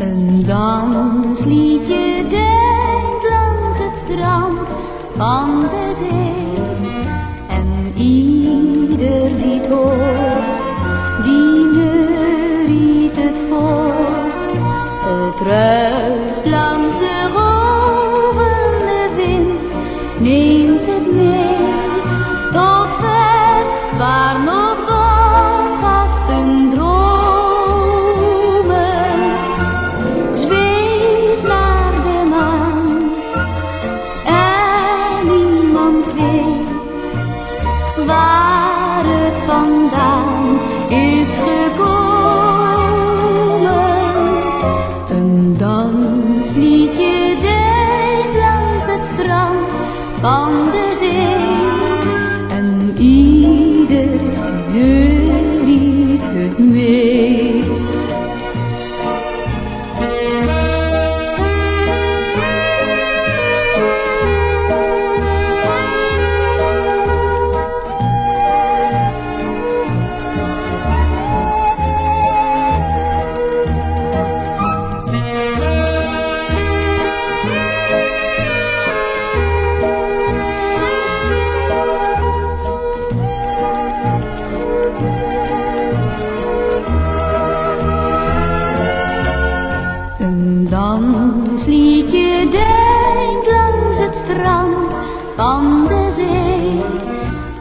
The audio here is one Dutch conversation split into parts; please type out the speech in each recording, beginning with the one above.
Een dansliedje deint langs het strand van de zee. En ieder die het hoort, die neuriet het voort. Het ruist langs de golvende wind, neemt het mee tot ver waar nog wat vasten dromen. Zweeft naar de maan en niemand weet waar het vandaan is gekomen. Een dansliedje deint langs het strand van de zee. En ieder neuriet het mee. Een dansliedje deint langs het strand van de zee.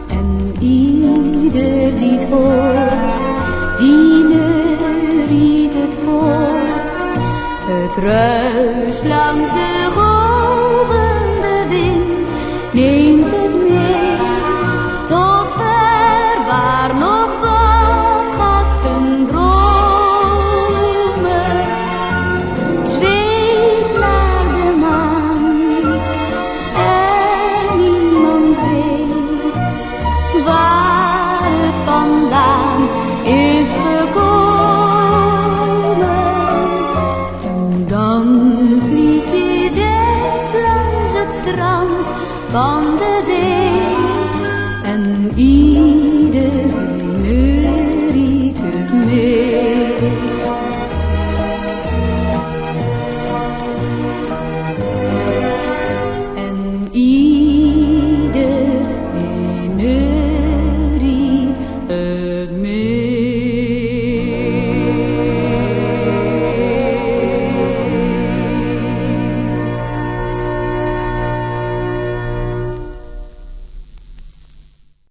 En ieder die het hoort, die neuriet het voort. Het ruist langs de golvende wind. Nee,